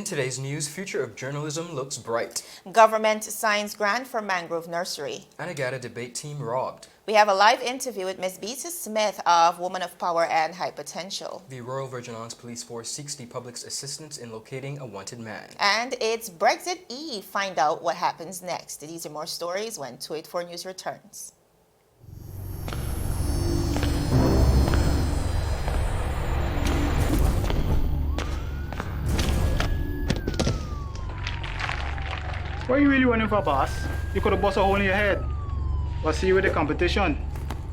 In today's news, future of journalism looks bright. Government signs grant for Mangrove Nursery. Anagata debate team robbed. We have a live interview with Ms. Beatrice Smith of Woman of Power and High Potential. The Royal Virgin Islands Police Force seeks the public's assistance in locating a wanted man. And it's Brexit Eve. Find out what happens next. These are more stories when 284 News returns. What are you really running for, boss? You could have bust a hole in your head. But see you with the competition,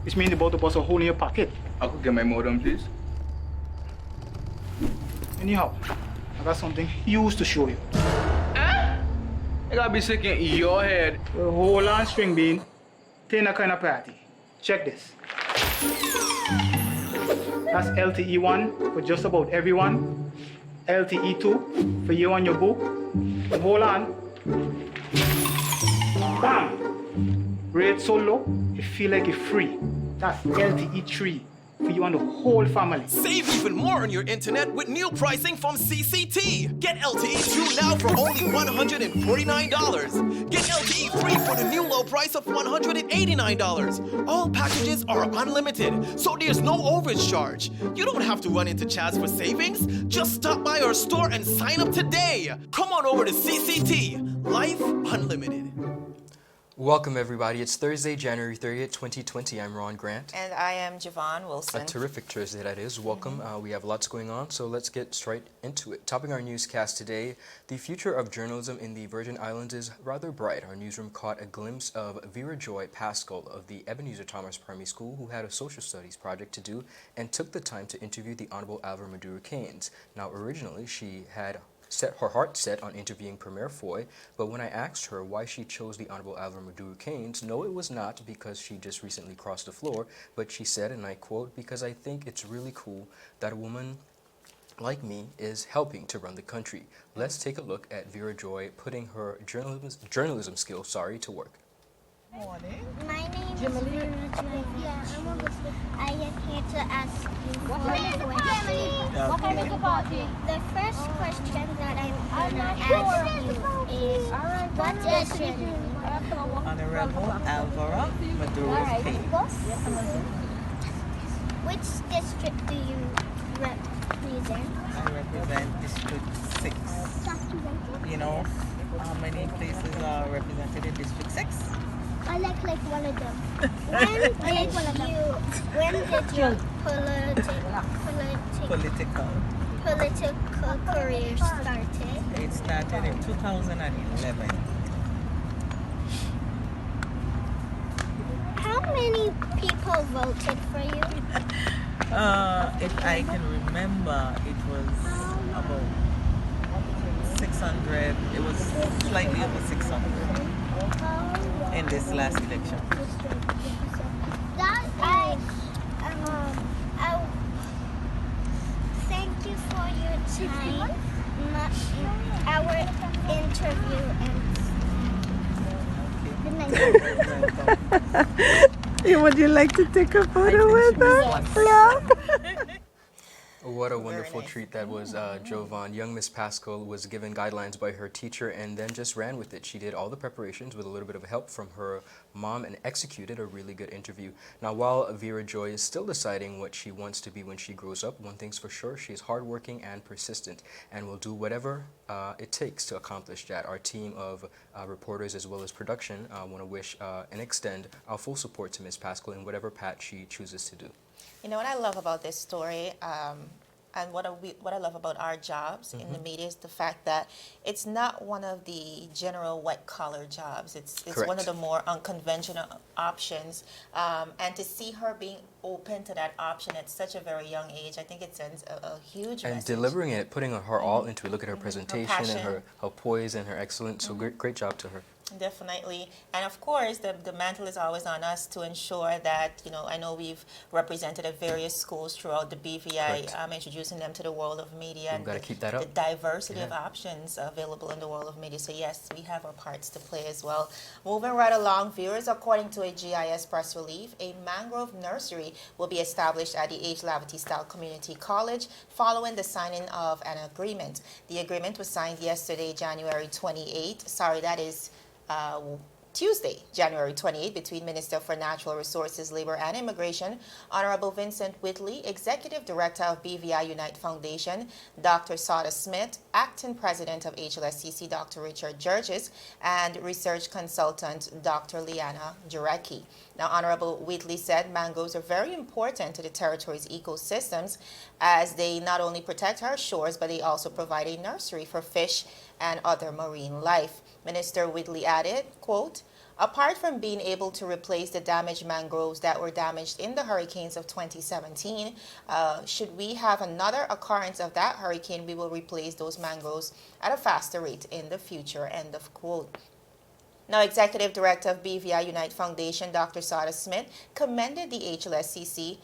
which means you're about to bust a hole in your pocket. I could get my modem, please. Anyhow, I got something huge to show you. I gotta be sick in your head. Well, hold on, string bean. Taking a kind of party. Check this. That's LTE1 for just about everyone. LTE2 for you and your boo. And hold on. Bam! Rate so low, you feel like you're free. That's LTE3 for you and the whole family. Save even more on your internet with new pricing from CCT. Get LTE 2 now for only $149. Get LTE 3 for the new low price of $189. All packages are unlimited, so there's no overage charge. You don't have to run into Chaz for savings. Just stop by our store and sign up today. Come on over to CCT. Life Unlimited. Welcome everybody. It's Thursday, January 30th, 2020. I'm Ron Grant. And I am Javon Wilson. A terrific Thursday that is. Welcome. We have lots going on, so let's get straight into it. Topping our newscast today, the future of journalism in the Virgin Islands is rather bright. Our newsroom caught a glimpse of Vera Joy Pascal of the Ebenezer Thomas Primary School, who had a social studies project to do and took the time to interview the Honorable Alvaro Maduro Keynes. Now, originally, she had set her heart set on interviewing Premier Foy, but when I asked her why she chose the Honorable Alvaro Maduro Keynes, no, it was not because she just recently crossed the floor, but she said, and I quote, "Because I think it's really cool that a woman like me is helping to run the country." Let's take a look at Vera Joy putting her journalism skills, to work. Morning. My name is Vera Joy. I am here to ask you four questions. What kind of party? The first question that I'm going to ask you is, what is your name? Honorable Alvaro Maduro Keynes. Which district do you represent? I represent District 6. You know how many places are represented in District 6? I like one of them. When did your political career started? It started in 2011. How many people voted for you? If I can remember, it was about 600. It was slightly over 600 in this last election. Thank you for your time. Our interview ends. Would you like to take a photo with us? Yeah. What a wonderful treat that was, Jovan. Young Miss Pascal was given guidelines by her teacher and then just ran with it. She did all the preparations with a little bit of help from her mom and executed a really good interview. Now, while Vera Joy is still deciding what she wants to be when she grows up, one thing's for sure, she's hardworking and persistent and will do whatever it takes to accomplish that. Our team of reporters as well as production want to wish and extend our full support to Miss Pascal in whatever path she chooses to do. You know what I love about this story, and what I love about our jobs in the media is the fact that it's not one of the general white-collar jobs. It's one of the more unconventional options, and to see her being open to that option at such a very young age, I think it sends a huge message. And delivering it, putting her all into it. Look at her presentation and her poise and her excellence. So great job to her. Definitely. And of course, the mantle is always on us to ensure that, I know we've represented at various schools throughout the BVI, introducing them to the world of media and got to keep that up. the diversity of options available in the world of media. So yes, we have our parts to play as well. Moving right along, viewers, according to a GIS press release, a Mangrove Nursery will be established at the H. Laverty Style Community College following the signing of an agreement. The agreement was signed yesterday, January 28th. Sorry, that is Tuesday, January 28, between Minister for Natural Resources, Labor and Immigration, Honorable Vincent Whitley, Executive Director of BVI Unite Foundation, Dr. Sada Smith, Acting President of HLSCC, Dr. Richard Georges, and Research Consultant, Dr. Liana Jarecki. Now, Honorable Whitley said mangroves are very important to the territory's ecosystems as they not only protect our shores, but they also provide a nursery for fish and other marine life. Minister Whitley added, quote, apart from being able to replace the damaged mangroves that were damaged in the hurricanes of 2017, should we have another occurrence of that hurricane, we will replace those mangroves at a faster rate in the future, end of quote. Now, Executive Director of BVI Unite Foundation, Dr. Sada Smith, commended the HLSCC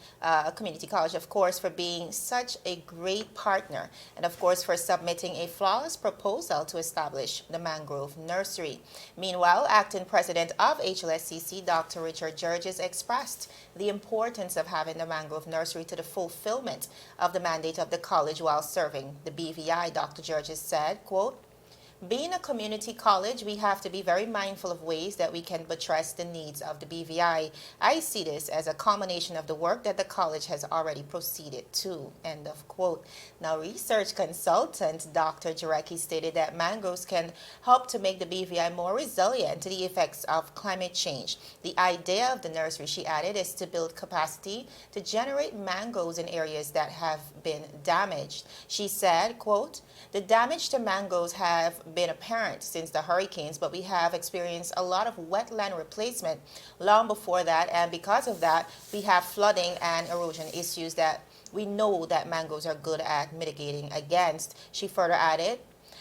Community College, of course, for being such a great partner and, of course, for submitting a flawless proposal to establish the Mangrove Nursery. Meanwhile, Acting President of HLSCC, Dr. Richard Georges, expressed the importance of having the Mangrove Nursery to the fulfillment of the mandate of the college while serving the BVI. Dr. Georges said, quote, being a community college, we have to be very mindful of ways that we can buttress the needs of the BVI. I see this as a culmination of the work that the college has already proceeded to, end of quote. Now, research consultant Dr. Jarecki stated that mangroves can help to make the BVI more resilient to the effects of climate change. The idea of the nursery, she added, is to build capacity to generate mangroves in areas that have been damaged. She said, quote, the damage to mangroves have been apparent since the hurricanes, but we have experienced a lot of wetland replacement long before that, and because of that, we have flooding and erosion issues that we know that mangroves are good at mitigating against. She further added,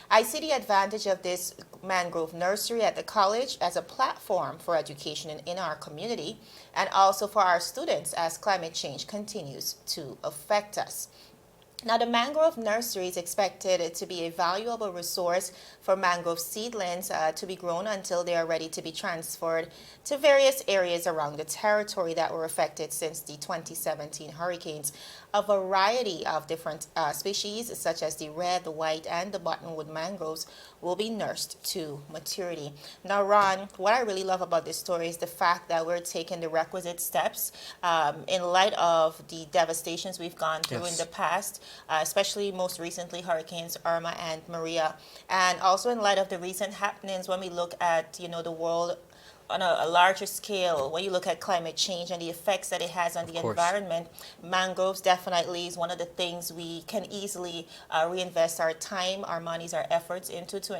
I see the advantage of this mangrove nursery at the college as a platform for education in our community and also for our students as climate change continues to affect us. Now, the Mangrove Nursery is expected to be a valuable resource for mangrove seedlings to be grown until they are ready to be transferred to various areas around the territory that were affected since the 2017 hurricanes. A variety of different species, such as the red, the white, and the buttonwood mangroves, will be nursed to maturity. Now, Ron, what I really love about this story is the fact that we're taking the requisite steps in light of the devastations we've gone through in the past, especially most recently Hurricanes Irma and Maria, and also in light of the recent happenings when we look at, the world on a larger scale, when you look at climate change and the effects that it has on the environment. Mangroves definitely is one of the things we can easily reinvest our time, our monies, our efforts into to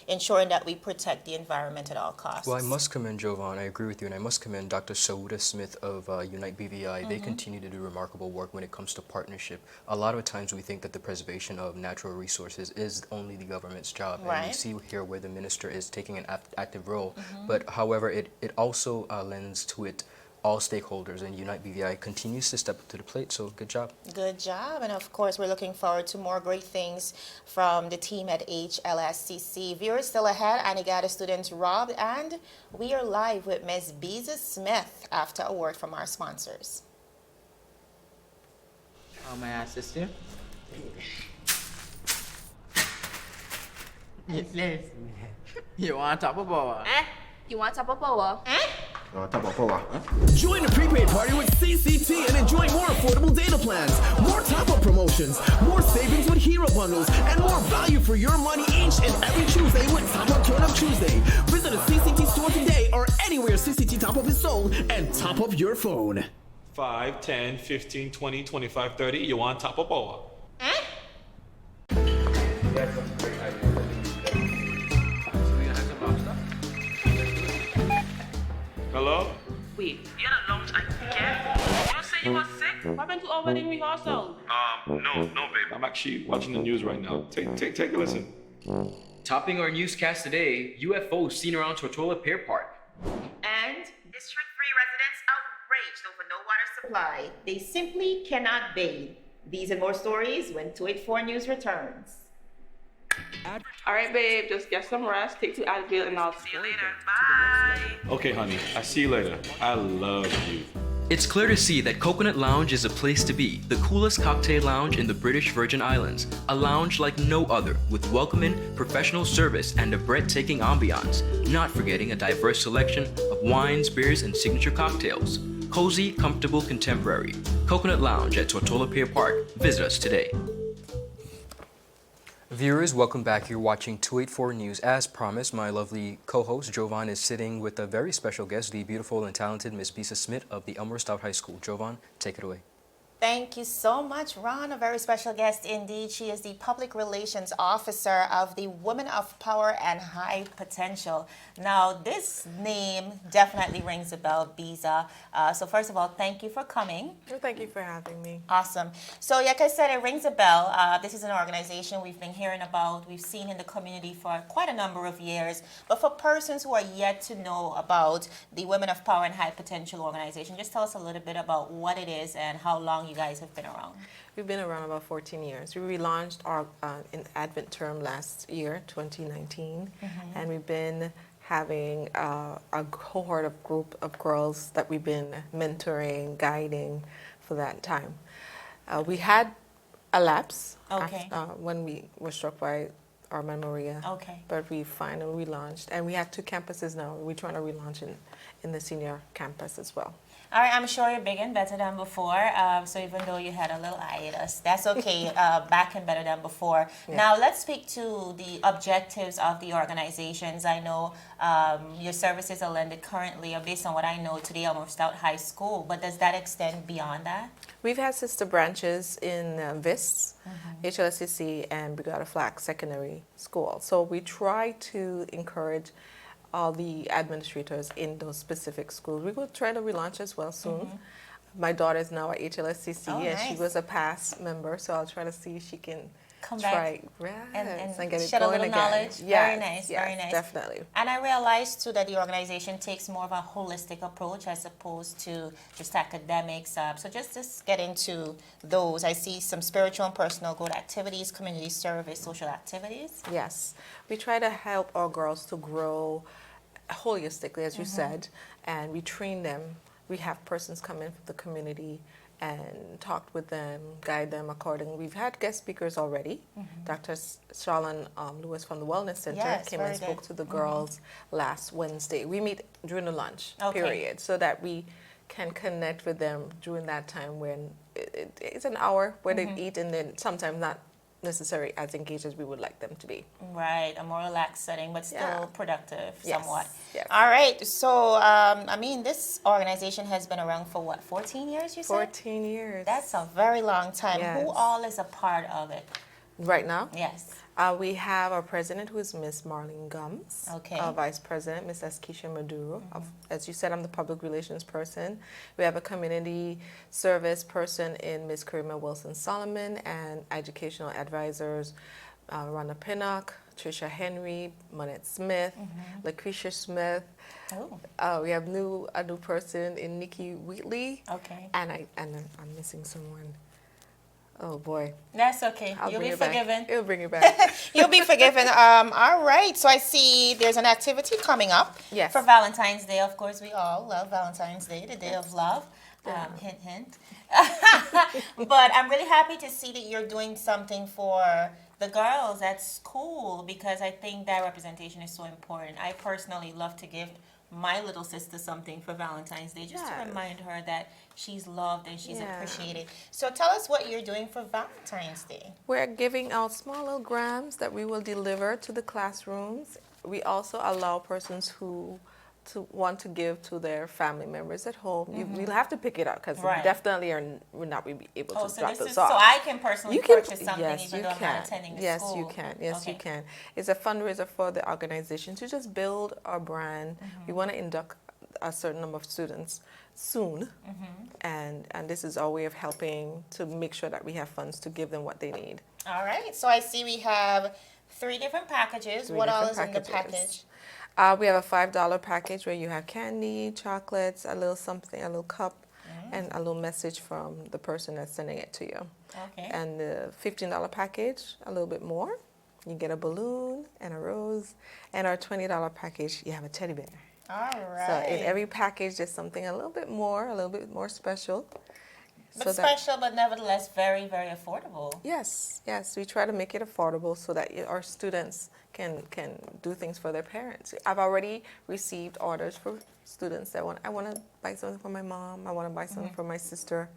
ensuring that we protect the environment at all costs. Well, I must commend Jovan, I agree with you, and I must commend Dr. Sauda Smith of Unite BVI. They continue to do remarkable work when it comes to partnership. A lot of times we think that the preservation of natural resources is only the government's job, and we see here where the minister is taking an active role, but however, it also lends to it all stakeholders, and Unite BVI continues to step up to the plate, so good job. Good job, and of course, we're looking forward to more great things from the team at HLSCC. Viewers, still ahead, Anigata students robbed, and we are live with Ms. Beeza Smith after a word from our sponsors. How may I assist you? Yes. You want top of power? You want top of power? Join the prepaid party with CCT and enjoy more affordable data plans, more top-up promotions, more savings with hero bundles, and more value for your money each and every Tuesday with Top Up Turn Up Tuesday. Visit a CCT store today or anywhere CCT Top Up is sold and top up your phone. 5, 10, 15, 20, 25, 30. You want top of power? Hello? Wait, you had a lunch again? You say you were sick? What happened to over in rehearsal? No, babe. I'm actually watching the news right now. Take a listen. Topping our newscast today, UFOs seen around Tortola Pier Park. And District 3 residents outraged over no water supply. They simply cannot bathe. These and more stories when 284 News returns. All right, babe, just get some rest, take 2 Advil, and I'll see you later. Bye. Okay, honey, I see you later. I love you. It's clear to see that Coconut Lounge is a place to be, the coolest cocktail lounge in the British Virgin Islands. A lounge like no other, with welcoming, professional service, and a breathtaking ambiance. Not forgetting a diverse selection of wines, beers, and signature cocktails. Cozy, comfortable, contemporary. Coconut Lounge at Tortola Pier Park. Visit us today. Viewers, welcome back. You're watching 284 News. As promised, my lovely co-host Jovan is sitting with a very special guest, the beautiful and talented Miss Bisa Smith of the Elmore Stout High School. Jovan, take it away. Thank you so much, Ron. A very special guest indeed. She is the Public Relations Officer of the Women of Power and High Potential. Now, this name definitely rings a bell, Bisa. So first of all, thank you for coming. Well, thank you for having me. Awesome. So like I said, it rings a bell. This is an organization we've been hearing about, we've seen in the community for quite a number of years. But for persons who are yet to know about the Women of Power and High Potential organization, just tell us a little bit about what it is and how long you guys have been around. We've been around about 14 years. We relaunched our in Advent term last year, 2019, and we've been having a cohort of group of girls that we've been mentoring, guiding for that time. We had a lapse when we were struck by Irma Maria, but we finally relaunched, and we have 2 campuses now. We're trying to relaunch in the senior campus as well. All right, I'm sure you're bigger and better than before. So even though you had a little hiatus, that's okay. Back and better than before. Yeah. Now let's speak to the objectives of the organizations. I know your services are lended currently, or based on what I know, to the Elmore Stout High School. But does that extend beyond that? We've had sister branches in VIS, HLSCC, and Brigada Flack Secondary School. So we try to encourage all the administrators in those specific schools. We will try to relaunch as well soon. My daughter is now at HLSCC, and she was a past member, so I'll try to see if she can come back and get it shed a going little again. knowledge. Very nice, very nice. Definitely. And I realized too that the organization takes more of a holistic approach as opposed to just academics. So just get into those. I see some spiritual and personal growth activities, community service, social activities. Yes, we try to help our girls to grow holistically, as you said, and we train them. We have persons come in from the community and talked with them, guide them accordingly. We've had guest speakers already. Dr. Charlene Lewis from the Wellness Center came and spoke to the girls last Wednesday. We meet during the lunch period so that we can connect with them during that time when it's an hour where they eat, and then sometimes not necessarily as engaged as we would like them to be. Right, a more relaxed setting, but still productive somewhat. Yes. All right, so I mean, this organization has been around for what, 14 years you said? 14 years. That's a very long time. Yes. Who all is a part of it? Right now? Yes. We have our president, who is Miss Marlene Gums. Our vice president, Miss Eskisha Maduro. As you said, I'm the public relations person. We have a community service person in Miss Karima Wilson-Solomon, and educational advisors, Rhonda Pinnock, Tricia Henry, Monette Smith, Lucretia Smith. We have a new person in Nikki Wheatley. And I'm missing someone. Oh boy. That's okay. You'll be forgiven. It'll bring it back. You'll be forgiven. All right. So I see there's an activity coming up for Valentine's Day. Of course, we all love Valentine's Day, the day of love. Hint, hint. But I'm really happy to see that you're doing something for the girls at school, because I think that representation is so important. I personally love to give my little sister something for Valentine's Day, just to remind her that she's loved and she's appreciated. So tell us what you're doing for Valentine's Day. We're giving out small little grams that we will deliver to the classrooms. We also allow persons who want to give to their family members at home. We'll have to pick it up, because we definitely will not be able to drop this off. So I can personally purchase something even though I'm not attending the school? Yes, you can. Yes, you can. It's a fundraiser for the organization to just build our brand. We want to induct a certain number of students soon, and this is our way of helping to make sure that we have funds to give them what they need. All right. So I see we have 3 different packages. 3 What all is different in the package? We have a $5 package where you have candy, chocolates, a little something, a little cup, and a little message from the person that's sending it to you. Okay. And the $15 package, a little bit more. You get a balloon and a rose. And our $20 package, you have a teddy bear. All right. So in every package, there's something a little bit more special. But special, but nevertheless very, very affordable. Yes, yes. We try to make it affordable so that our students can do things for their parents. I've already received orders for students that I want to buy something for my mom. I want to buy something for my sister.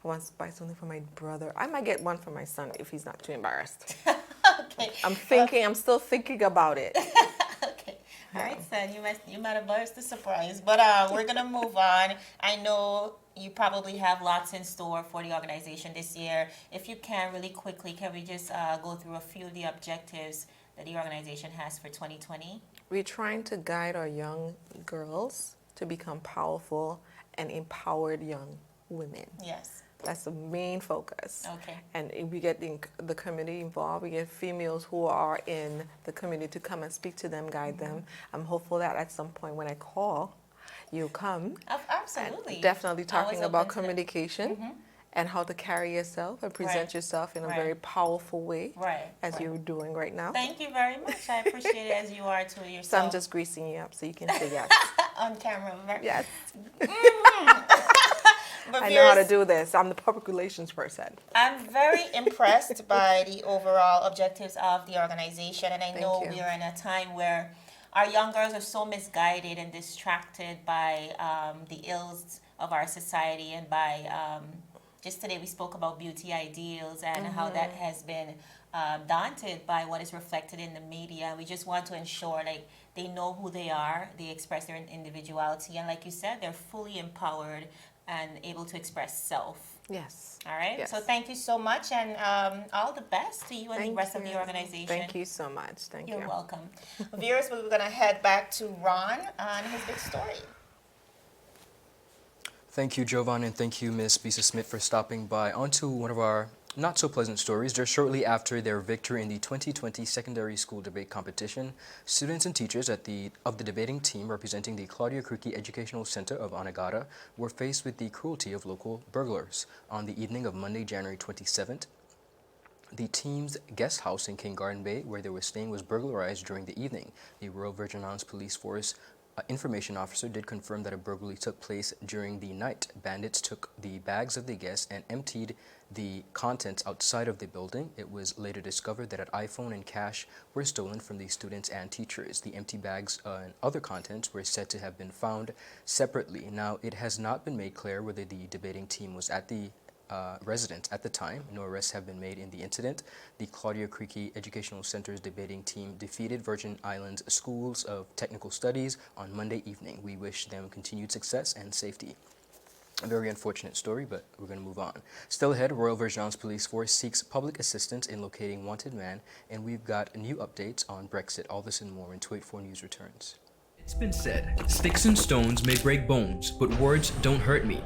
I want to buy something for my brother. I might get one for my son if he's not too embarrassed. Okay. I'm still thinking about it. Okay. All right, son, you might have burst the surprise. But we're going to move on. I know you probably have lots in store for the organization this year. If you can, really quickly, can we just go through a few of the objectives that the organization has for 2020? We're trying to guide our young girls to become powerful and empowered young women. Yes. That's the main focus. Okay. And if we get the community involved, we get females who are in the community to come and speak to them, guide them. I'm hopeful that at some point when I call, you'll come. Absolutely. And definitely talking about communication and how to carry yourself and present yourself in a very powerful way, as you're doing right now. Thank you very much. I appreciate it, as you are to yourself. So I'm just greasing you up so you can say yes. On camera. Yes. But I know how to do this. I'm the public relations person. I'm very impressed by the overall objectives of the organization, and I know we are in a time where our young girls are so misguided and distracted by the ills of our society, and by just today we spoke about beauty ideals and how that has been daunted by what is reflected in the media. We just want to ensure they know who they are, they express their individuality, and like you said, they're fully empowered and able to express self. Yes. All right. Yes. So thank you so much, and all the best to you and the rest of the organization. Thank you so much. Thank you. You're welcome. Viewers, we're going to head back to Ron on his big story. Thank you, Jovan, and thank you, Ms. Bisa Smith, for stopping by. On to one of our not-so-pleasant stories. Just shortly after their victory in the 2020 secondary school debate competition, students and teachers of the debating team representing the Claudia Kruki Educational Center of Anegada were faced with the cruelty of local burglars. On the evening of Monday, January 27th, the team's guest house in King Garden Bay, where they were staying, was burglarized during the evening. The Royal Virgin Islands Police Force information officer did confirm that a burglary took place during the night. Bandits took the bags of the guests and emptied the contents outside of the building. It was later discovered that an iPhone and cash were stolen from the students and teachers. The empty bags and other contents were said to have been found separately. Now, it has not been made clear whether the debating team was at the residence at the time. No arrests have been made in the incident. The Claudia Kruki Educational Center's debating team defeated Virgin Islands Schools of Technical Studies on Monday evening. We wish them continued success and safety. A very unfortunate story, but we're going to move on. Still ahead, Royal Virgin Islands Police Force seeks public assistance in locating wanted man, and we've got new updates on Brexit. All this and more when 284 News returns. It's been said, sticks and stones may break bones, but words don't hurt me.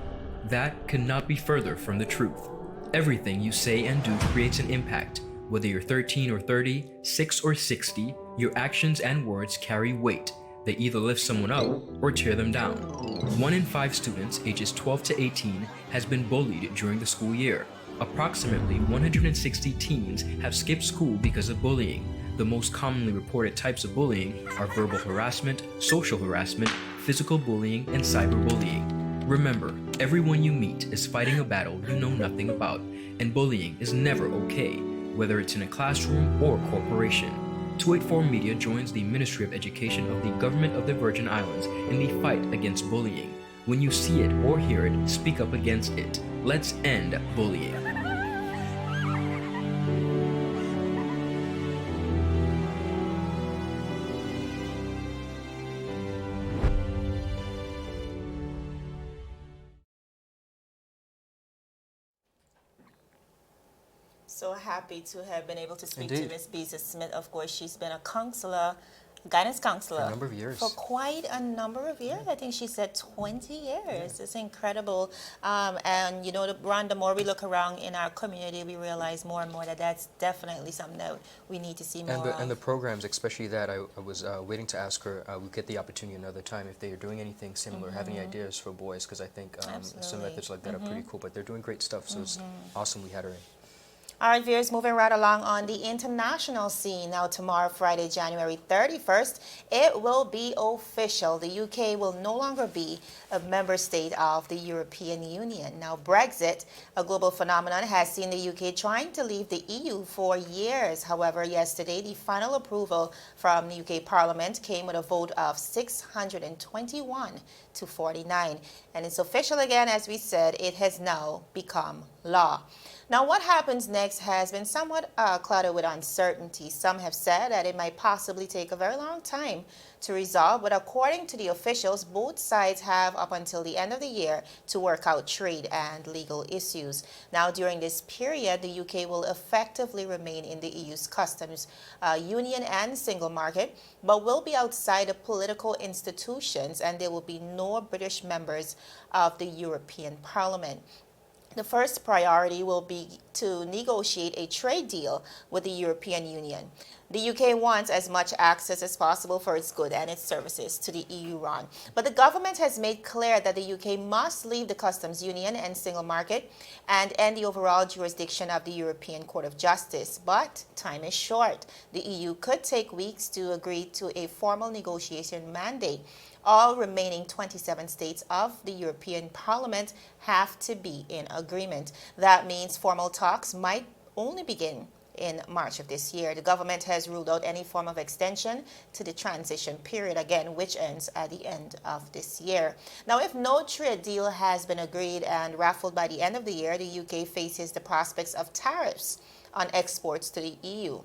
That cannot be further from the truth. Everything you say and do creates an impact. Whether you're 13 or 30, 6 or 60, your actions and words carry weight. They either lift someone up or tear them down. 1 in 5 students ages 12 to 18 has been bullied during the school year. Approximately 160 teens have skipped school because of bullying. The most commonly reported types of bullying are verbal harassment, social harassment, physical bullying, and cyberbullying. Remember, everyone you meet is fighting a battle you know nothing about, and bullying is never okay, whether it's in a classroom or corporation. 284 Media joins the Ministry of Education of the Government of the Virgin Islands in the fight against bullying. When you see it or hear it, speak up against it. Let's end bullying. So happy to have been able to speak to Ms. Bisa Smith. Of course, she's been a counselor guidance counselor. For a number of years. For quite a number of years. I think she said 20 years. It's incredible. And, you know, Ron, the more we look around in our community, we realize more and more that that's definitely something that we need to see more of. And the programs, especially that, I was waiting to ask her, we'll get the opportunity another time, if they are doing anything similar, have any ideas for boys, because I think some methods like that are pretty cool, but they're doing great stuff, so it's awesome we had her in. All right, viewers, moving right along on the international scene. Now, tomorrow, Friday, January 31st, it will be official. The UK will no longer be a member state of the European Union. Now, Brexit, a global phenomenon, has seen the UK trying to leave the EU for years. However, yesterday, the final approval from the UK Parliament came with a vote of 621 to 49. And it's official again, as we said, it has now become law. Now, what happens next has been somewhat clouded with uncertainty. Some have said that it might possibly take a very long time to resolve, but according to the officials, both sides have up until the end of the year to work out trade and legal issues. Now, during this period, the UK will effectively remain in the EU's customs union and single market, but will be outside the political institutions, and there will be no British members of the European Parliament. The first priority will be to negotiate a trade deal with the European Union. The UK wants as much access as possible for its goods and its services to the EU, Ron. But the government has made clear that the UK must leave the customs union and single market and end the overall jurisdiction of the European Court of Justice. But time is short. The EU could take weeks to agree to a formal negotiation mandate. All remaining 27 states of the European Parliament have to be in agreement. That means formal talks might only begin in March of this year. The government has ruled out any form of extension to the transition period, again, which ends at the end of this year. Now, if no trade deal has been agreed and raffled by the end of the year, the UK faces the prospects of tariffs on exports to the EU.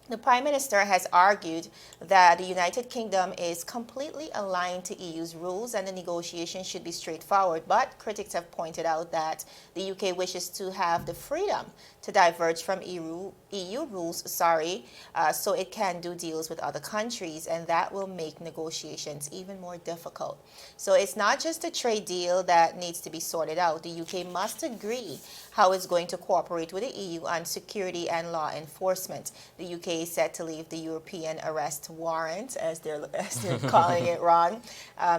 The Prime Minister has argued that the United Kingdom is completely aligned to EU's rules and the negotiations should be straightforward, but critics have pointed out that the UK wishes to have the freedom to diverge from EU rules, so it can do deals with other countries, and that will make negotiations even more difficult. So it's not just a trade deal that needs to be sorted out. The UK must agree how it's going to cooperate with the EU on security and law enforcement. The UK is set to leave the European arrest warrant, as they're calling it, Ron,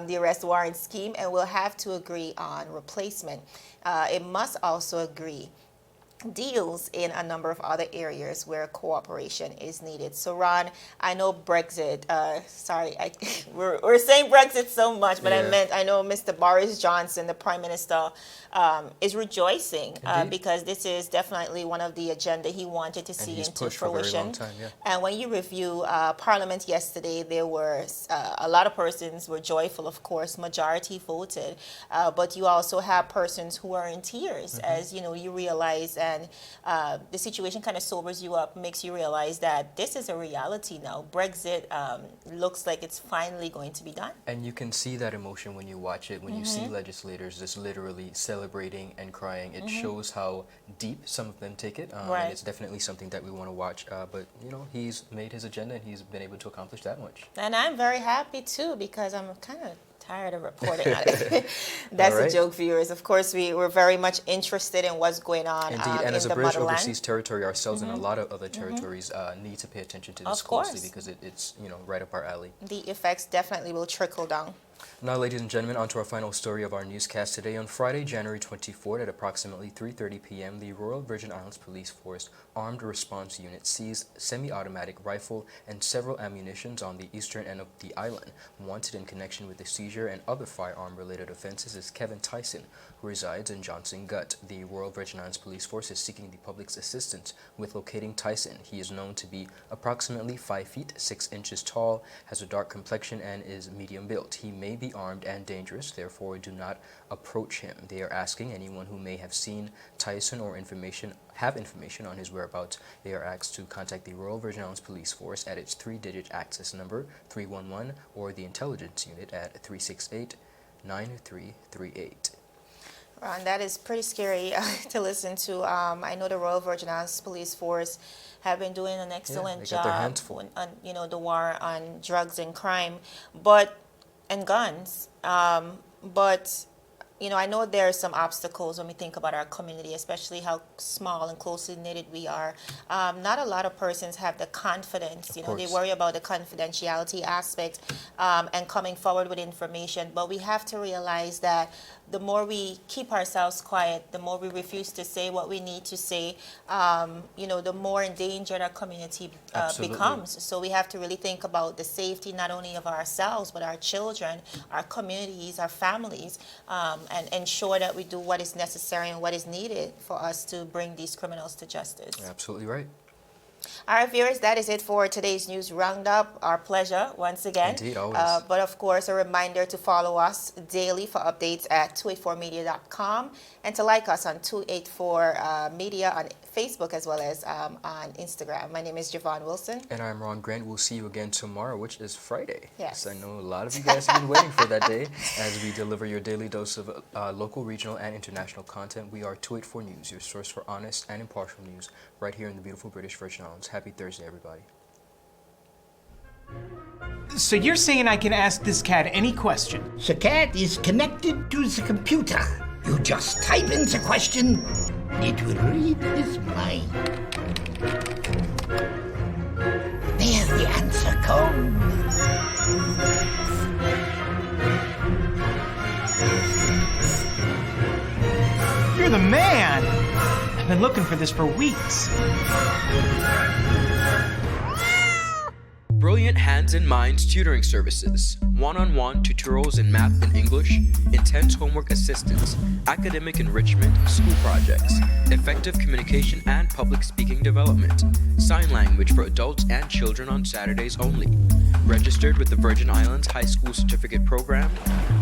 the arrest warrant scheme, and will have to agree on replacement. It must also agree deals in a number of other areas where cooperation is needed. So, Ron, I know Brexit, we're saying Brexit so much, but I know Mr. Boris Johnson, the Prime Minister, is rejoicing because this is definitely one of the agenda he wanted to see into fruition. For a very long time, And when you review Parliament yesterday, there were a lot of persons were joyful, of course, majority voted, but you also have persons who are in tears as, you know, you realize, and the situation kind of sobers you up, makes you realize that this is a reality now. Brexit looks like it's finally going to be done. And you can see that emotion when you watch it, when you see legislators just literally celebrating and crying. It shows how deep some of them take it, and it's definitely something that we want to watch. But, you know, he's made his agenda and he's been able to accomplish that much. And I'm very happy, too, because I'm kind of tired of reporting on it. That's a joke, viewers. Of course, we're very much interested in what's going on Indeed, and as a British overseas territory ourselves and a lot of other territories need to pay attention to this closely because it's, you know, right up our alley. The effects definitely will trickle down. Now, ladies and gentlemen, on to our final story of our newscast today. On Friday, January 24th at approximately 3:30 p.m., the Royal Virgin Islands Police Force Armed Response Unit seized semi-automatic rifle and several ammunitions on the eastern end of the island. Wanted in connection with the seizure and other firearm-related offenses is Kevin Tyson, who resides in Johnson Gut. The Royal Virgin Islands Police Force is seeking the public's assistance with locating Tyson. He is known to be approximately 5 feet 6 inches tall, has a dark complexion, and is medium built. He may be armed and dangerous, therefore do not approach him. They are asking anyone who may have seen Tyson or have information on his whereabouts. They are asked to contact the Royal Virgin Islands Police Force at its 3-digit access number 311 or the intelligence unit at 368-9338. Ron, that is pretty scary to listen to. I know the Royal Virgin Islands Police Force have been doing an excellent they got their hands job full. on, you know, the war on drugs and crime, and guns. But you know, I know there are some obstacles when we think about our community, especially how small and closely knitted we are. Not a lot of persons have the confidence, you know, they worry about the confidentiality aspect and coming forward with information. But we have to realize that the more we keep ourselves quiet, the more we refuse to say what we need to say, you know, the more endangered our community becomes. So we have to really think about the safety not only of ourselves, but our children, our communities, our families, and ensure that we do what is necessary and what is needed for us to bring these criminals to justice. Absolutely right. All right, viewers, that is it for today's news roundup. Our pleasure once again. Indeed, always. But of course, a reminder to follow us daily for updates at 284media.com and to like us on 284 Media on Facebook as well as on Instagram. My name is Javon Wilson. And I'm Ron Grant. We'll see you again tomorrow, which is Friday. Yes. I know a lot of you guys have been waiting for that day as we deliver your daily dose of local, regional, and international content. We are 284 News, your source for honest and impartial news right here in the beautiful British Virgin Islands. Happy Thursday, everybody. So you're saying I can ask this cat any question? The cat is connected to the computer. You just type in the question, it will read his mind. There the answer comes. You're the man! I've been looking for this for weeks. Brilliant Hands and Minds Tutoring Services, one-on-one tutorials in math and English, intense homework assistance, academic enrichment, school projects, effective communication and public speaking development, sign language for adults and children on Saturdays only. Registered with the Virgin Islands High School Certificate Program,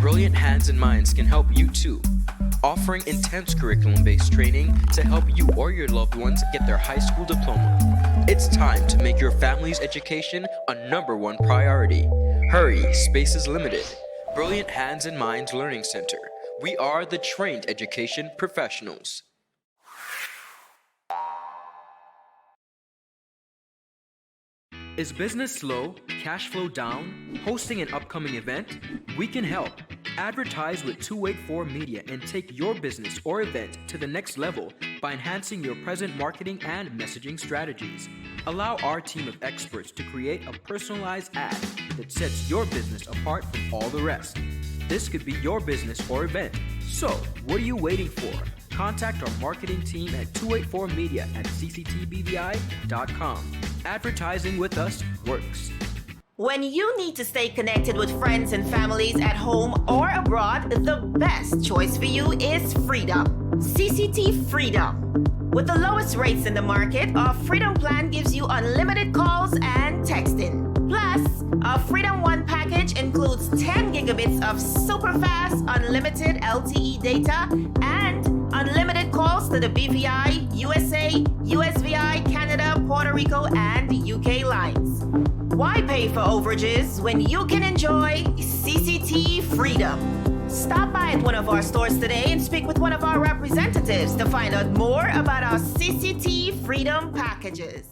Brilliant Hands and Minds can help you too. Offering intense curriculum-based training to help you or your loved ones get their high school diploma. It's time to make your family's education a #1 priority. Hurry, space is limited. Brilliant Hands and Minds Learning Center. We are the trained education professionals. Is business slow, cash flow down, hosting an upcoming event? We can help. Advertise with 284 Media and take your business or event to the next level by enhancing your present marketing and messaging strategies. Allow our team of experts to create a personalized ad that sets your business apart from all the rest. This could be your business or event. So, what are you waiting for? Contact our marketing team at 284media at cctbvi.com. Advertising with us works. When you need to stay connected with friends and families at home or abroad, the best choice for you is Freedom. CCT Freedom. With the lowest rates in the market, our Freedom plan gives you unlimited calls and texting. Plus, our Freedom One package includes 10 gigabits of super fast, unlimited LTE data and unlimited calls to the BVI, USA, USVI, Canada, Puerto Rico, and UK lines. Why pay for overages when you can enjoy CCT Freedom? Stop by at one of our stores today and speak with one of our representatives to find out more about our CCT Freedom packages.